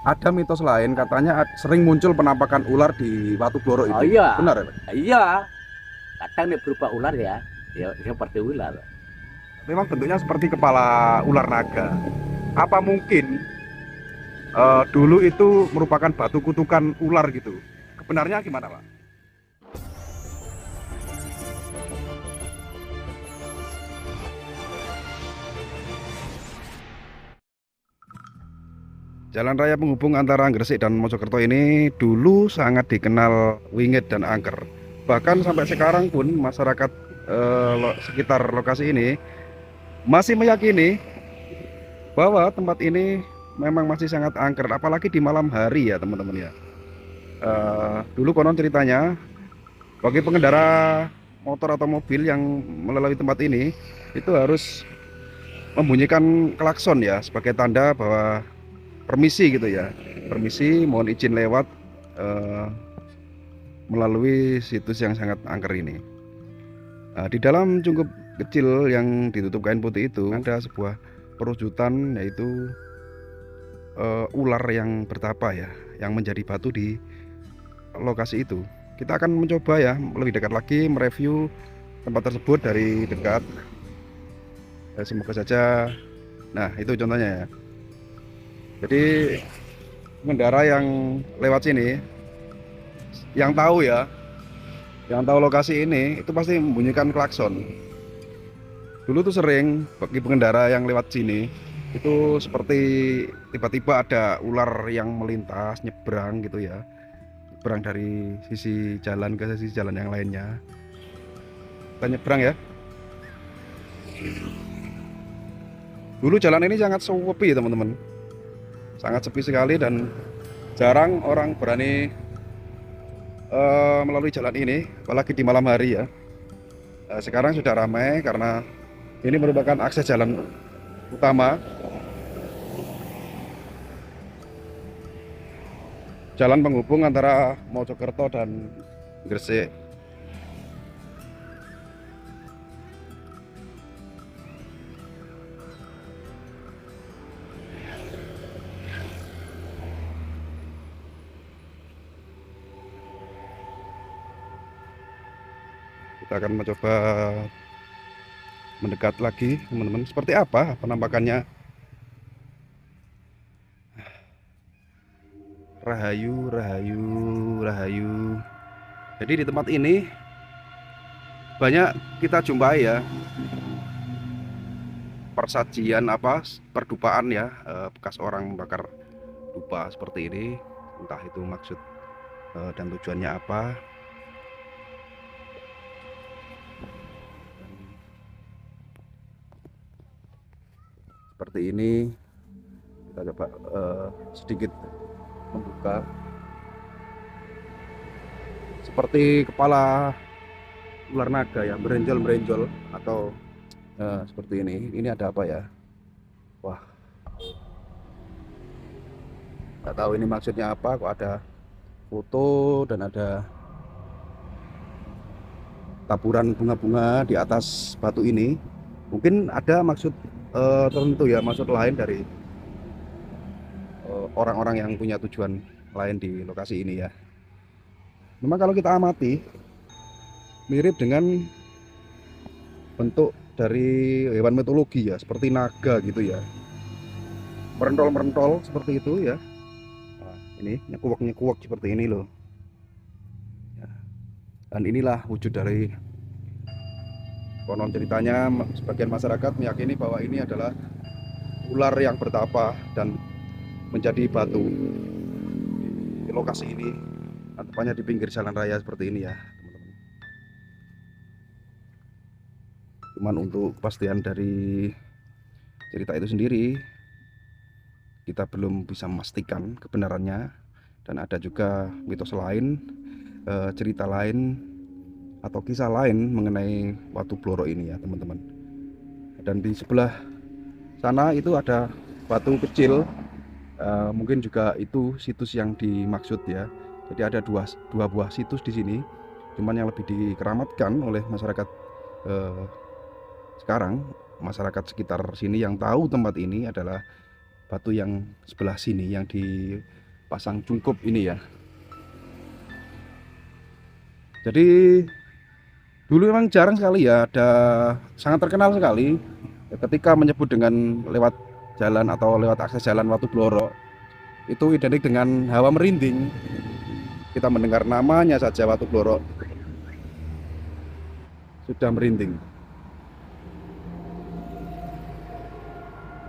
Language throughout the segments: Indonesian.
ada mitos lain katanya sering muncul penampakan ular di Watu Bloro Oh itu. iya, Benar ya, Pak? iya. Kadang nih berupa ular ya, ya seperti ular. Memang bentuknya seperti kepala ular naga. Apa mungkin dulu itu merupakan batu kutukan ular gitu? Kebenarnya gimana, Pak? Jalan raya penghubung antara Gresik dan Mojokerto ini dulu sangat dikenal wingit dan angker. Bahkan sampai sekarang pun masyarakat sekitar lokasi ini masih meyakini bahwa tempat ini memang masih sangat angker, apalagi di malam hari ya teman-teman ya. Dulu konon ceritanya bagi pengendara motor atau mobil yang melalui tempat ini itu harus membunyikan klakson ya sebagai tanda bahwa permisi gitu ya, permisi mohon izin lewat eh, melalui situs yang sangat angker ini. Nah, di dalam cungkup kecil yang ditutup kain putih itu ada sebuah perwujudan, yaitu ular yang bertapa ya, yang menjadi batu di lokasi itu. Kita akan mencoba ya lebih dekat lagi mereview tempat tersebut dari dekat. Semoga saja. Nah, itu contohnya ya. Jadi pengendara yang lewat sini, yang tahu ya, yang tahu lokasi ini itu pasti membunyikan klakson. Dulu tuh sering bagi pengendara yang lewat sini itu seperti tiba-tiba ada ular yang melintas nyebrang gitu ya, nyebrang dari sisi jalan ke sisi jalan yang lainnya. Kita nyebrang ya. Dulu jalan ini sangat sepi teman-teman, sangat sepi sekali dan jarang orang berani melalui jalan ini, apalagi di malam hari ya. Sekarang sudah ramai karena ini merupakan akses jalan utama, jalan penghubung antara Mojokerto dan Gresik. Kita akan mencoba mendekat lagi teman-teman. Seperti apa penampakannya? Rahayu, rahayu, rahayu. Jadi di tempat ini banyak kita jumpai ya persajian apa perdupaan ya, bekas orang membakar dupa seperti ini. Entah itu maksud dan tujuannya apa. Seperti ini kita coba sedikit membuka, seperti kepala ular naga ya, berenjol-berenjol atau seperti ini. Ini ada apa ya? Wah, nggak tahu ini maksudnya apa. Kok ada foto dan ada taburan bunga-bunga di atas batu ini. Mungkin ada maksud tertentu ya, maksud lain dari orang-orang yang punya tujuan lain di lokasi ini ya. Memang kalau kita amati mirip dengan bentuk dari hewan mitologi ya, seperti naga gitu ya, merentol-merentol seperti itu ya. Nah, ini nyekuak-nyekuak seperti ini loh ya. Dan inilah wujud dari, konon ceritanya sebagian masyarakat meyakini bahwa ini adalah ular yang bertapa dan menjadi batu di lokasi ini. Nah, tepatnya di pinggir jalan raya seperti ini ya teman-teman. Cuman untuk kepastian dari cerita itu sendiri kita belum bisa memastikan kebenarannya, dan ada juga mitos lain, cerita lain atau kisah lain mengenai Watu Bloro ini ya teman-teman. Dan di sebelah sana itu ada batu kecil, mungkin juga itu situs yang dimaksud ya. Jadi ada dua buah situs di sini, cuman yang lebih dikeramatkan oleh masyarakat sekarang, masyarakat sekitar sini yang tahu tempat ini adalah batu yang sebelah sini yang dipasang cungkup ini ya. Jadi dulu memang jarang sekali ya, ada sangat terkenal sekali ketika menyebut dengan lewat jalan atau lewat akses jalan Watu Bloro, itu identik dengan hawa merinding. Kita mendengar namanya saja Watu Bloro sudah merinding.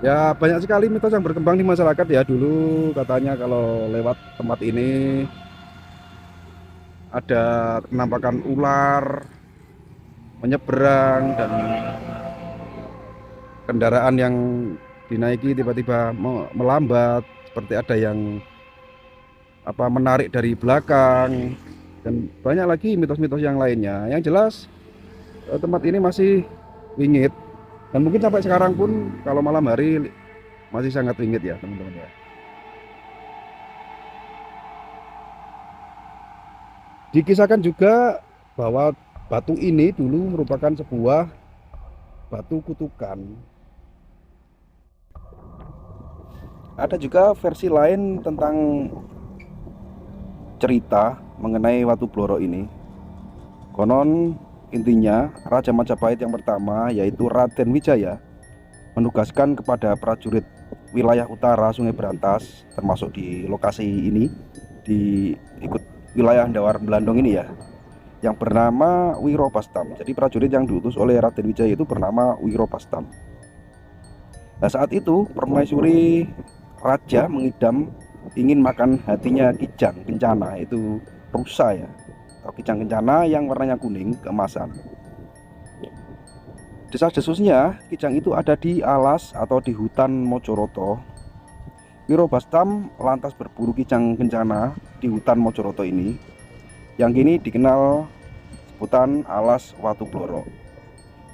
Ya banyak sekali mitos yang berkembang di masyarakat ya. Dulu katanya kalau lewat tempat ini ada penampakan ular menyeberang dan kendaraan yang dinaiki tiba-tiba melambat, seperti ada yang menarik dari belakang, dan banyak lagi mitos-mitos yang lainnya. Yang jelas tempat ini masih wingit, dan mungkin sampai sekarang pun kalau malam hari masih sangat wingit ya teman-teman ya. Dikisahkan juga bahwa batu ini dulu merupakan sebuah batu kutukan. Ada juga versi lain tentang cerita mengenai Watu Bloro ini. Konon intinya Raja Majapahit yang pertama, yaitu Raden Wijaya, menugaskan kepada prajurit wilayah utara Sungai Berantas, termasuk di lokasi ini, di ikut wilayah Ndawar Belandong ini ya, yang bernama Wiro Bastam. Jadi prajurit yang diutus oleh Raden Wijaya itu bernama Wiro Bastam. Nah saat itu permaisuri raja mengidam ingin makan hatinya Kijang Kencana, itu rusa ya, atau Kijang Kencana yang warnanya kuning keemasan. Desas-desusnya Kijang itu ada di alas atau di hutan Mojoroto. Wiro Bastam lantas berburu Kijang Kencana di hutan Mojoroto ini, yang kini dikenal sebutan alas Watu Bloro.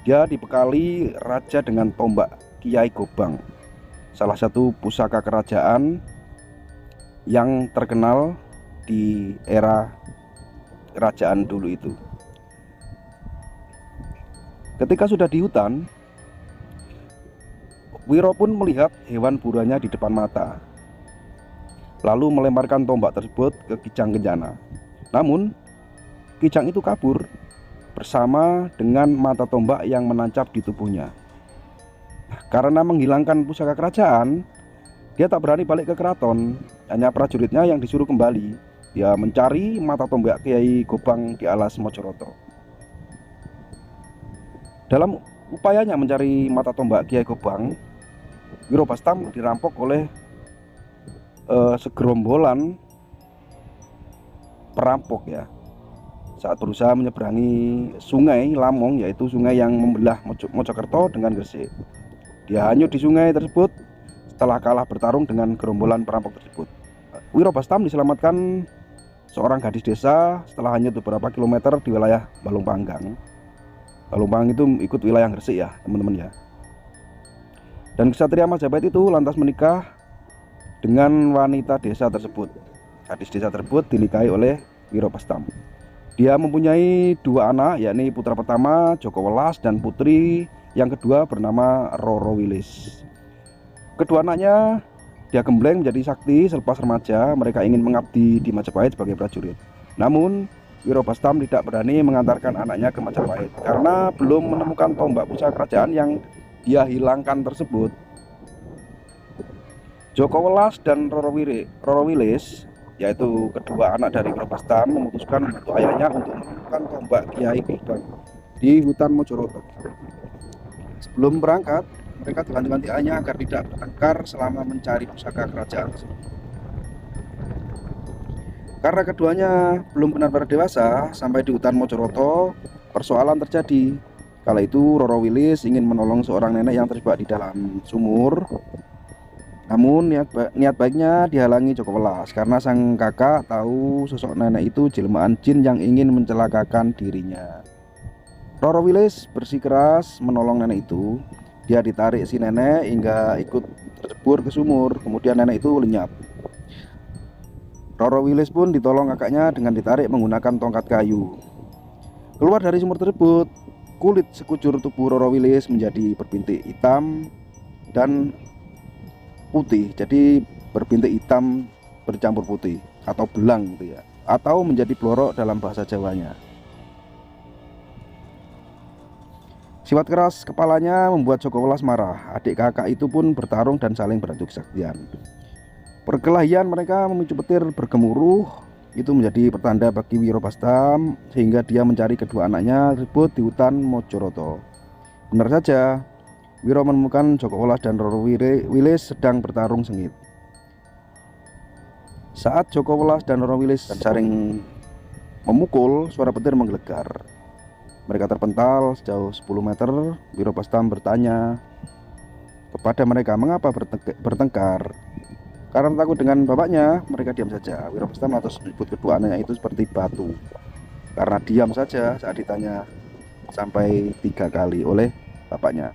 Dia dibekali raja dengan tombak Kiai Gobang, salah satu pusaka kerajaan yang terkenal di era kerajaan dulu itu. Ketika sudah di hutan, Wiro pun melihat hewan buruannya di depan mata, lalu melemparkan tombak tersebut ke Kijang Kencana. Namun Kijang itu kabur bersama dengan mata tombak yang menancap di tubuhnya. Karena menghilangkan pusaka kerajaan, dia tak berani balik ke keraton. Hanya prajuritnya yang disuruh kembali. Dia mencari mata tombak Kiai Gobang di alas Mojoroto. Dalam upayanya mencari mata tombak Kiai Gobang, Wiro Bastam dirampok oleh segerombolan perampok ya, saat berusaha menyeberangi sungai Lamong, yaitu sungai yang membelah Mojokerto dengan Gresik. Dia hanyut di sungai tersebut setelah kalah bertarung dengan gerombolan perampok tersebut. Wiro Bastam diselamatkan seorang gadis desa setelah hanyut beberapa kilometer di wilayah Balung Panggang. Balung Panggang itu ikut wilayah Gresik ya teman-teman ya. Dan Ksatria Majapahit itu lantas menikah dengan wanita desa tersebut. Gadis desa tersebut dinikahi oleh Wiro Bastam. Dia mempunyai dua anak, yakni putra pertama Joko Welas dan putri yang kedua bernama Roro Wilis. Kedua anaknya dia gembleng menjadi sakti selepas remaja. Mereka ingin mengabdi di Majapahit sebagai prajurit. Namun Wiro Bastam tidak berani mengantarkan anaknya ke Majapahit karena belum menemukan tombak pusaka kerajaan yang dia hilangkan tersebut. Joko Welas dan Roro Wilis, yaitu kedua anak dari Wiro Bastam, memutuskan untuk ayahnya untuk menemukan tombak Kiai Gobang di hutan Mojoroto. Sebelum berangkat, mereka diwanti-wanti ayahnya agar tidak bertengkar selama mencari pusaka kerajaan tersebut. Karena keduanya belum benar-benar dewasa, sampai di hutan Mojoroto, persoalan terjadi. Kala itu Roro Wilis ingin menolong seorang nenek yang terjebak di dalam sumur. Namun niat baiknya dihalangi Joko Welas karena sang kakak tahu sosok nenek itu jelmaan jin yang ingin mencelakakan dirinya. Roro Wilis bersikeras menolong nenek itu. Dia ditarik si nenek hingga ikut tercebur ke sumur. Kemudian nenek itu lenyap. Roro Wilis pun ditolong kakaknya dengan ditarik menggunakan tongkat kayu. Keluar dari sumur tersebut, kulit sekujur tubuh Roro Wilis menjadi berbintik hitam dan putih, jadi berbintik hitam bercampur putih atau belang gitu ya, atau menjadi blorok dalam bahasa Jawanya. Sifat keras kepalanya membuat Joko Welas marah. Adik kakak itu pun bertarung dan saling beradu kesaktian. Perkelahian mereka memicu petir bergemuruh. Itu menjadi pertanda bagi Wiro Bastam, sehingga dia mencari kedua anaknya ribut di hutan Mojoroto. Benar saja, Wiro menemukan Joko Welas dan Roro Wilis sedang bertarung sengit. Saat Joko Welas dan Roro Wilis saling memukul, suara petir menggelegar. Mereka terpental sejauh 10 meter. Wiro Bastam bertanya kepada mereka mengapa bertengkar. Karena takut dengan bapaknya, mereka diam saja. Wiro Bastam lantas menyebut kedua anaknya itu seperti batu, karena diam saja saat ditanya sampai 3 kali oleh bapaknya.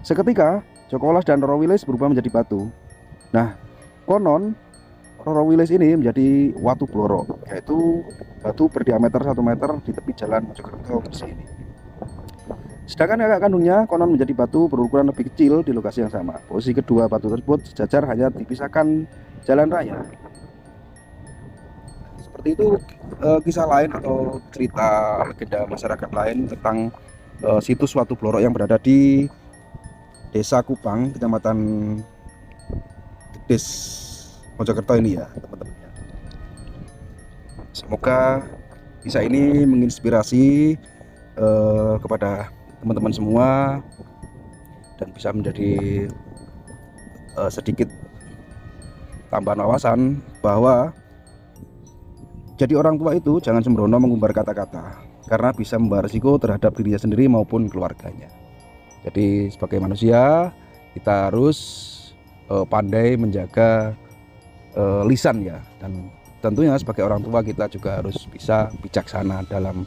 Seketika Joko Welas dan Roro Wilis berubah menjadi batu. Nah, konon Roro Wilis ini menjadi watu blorok, yaitu batu berdiameter 1 meter di tepi jalan Mojokerto Gresik ini. Sedangkan kakak kandungnya konon menjadi batu berukuran lebih kecil di lokasi yang sama. Posisi kedua batu tersebut sejajar, hanya dipisahkan jalan raya. Seperti itu kisah lain atau cerita legenda masyarakat lain tentang situs watu blorok yang berada di Desa Kupang, Kecamatan Gedes, Mojokerto ini ya teman-teman. Semoga kisah ini menginspirasi kepada teman-teman semua dan bisa menjadi sedikit tambahan wawasan bahwa jadi orang tua itu jangan sembrono mengumbar kata-kata, karena bisa membawa risiko terhadap dirinya sendiri maupun keluarganya. Jadi sebagai manusia kita harus pandai menjaga lisan ya, dan tentunya sebagai orang tua kita juga harus bisa bijaksana dalam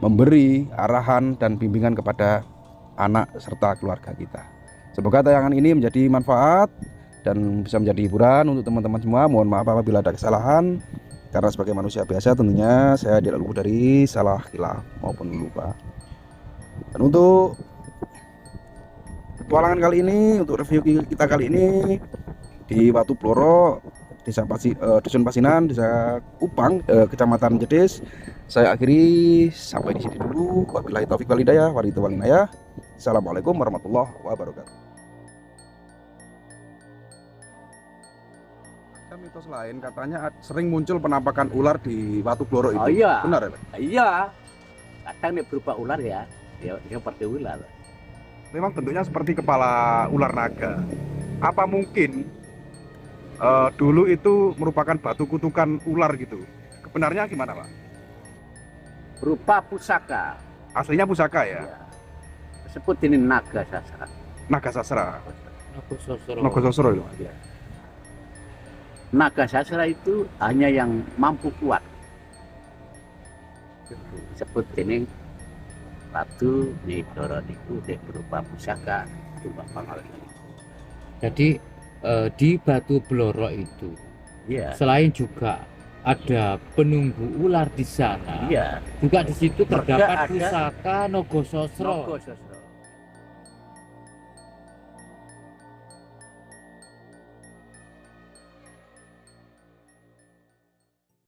memberi arahan dan bimbingan kepada anak serta keluarga kita. Semoga tayangan ini menjadi manfaat dan bisa menjadi hiburan untuk teman-teman semua. Mohon maaf apabila ada kesalahan, karena sebagai manusia biasa tentunya saya tidak luput dari salah khilaf maupun lupa. Dan untuk petualangan kali ini, untuk review kita kali ini di Watu Blorok, Dusun Pasinan, Desa Kupang, Kecamatan Jedes, saya akhiri sampai di sini dulu. Wabillahi taufiq wal hidayah, Assalamualaikum warahmatullahi wabarakatuh. Ada mitos lain katanya sering muncul penampakan ular di Watu Blorok itu. Oh iya. Benar ya, Pak? Iya. Kadang nih berupa ular ya. Ya seperti ular. Memang bentuknya seperti kepala ular naga. Apa mungkin dulu itu merupakan batu kutukan ular gitu? Kebenarnya gimana, Pak? Berupa pusaka. Aslinya pusaka ya? Ya. Disebut ini naga sasra. Naga sasra. Nogososro. Nogososro itu. Ya. Naga sasra itu hanya yang mampu kuat. Disebut ini Ratu Nyai itu berupa pusaka berupa pangalan. Jadi di Batu Blorok itu Iya. selain juga ada penunggu ular di sana, Iya. juga di situ Juga terdapat ada pusaka Nogososro. Nogososro.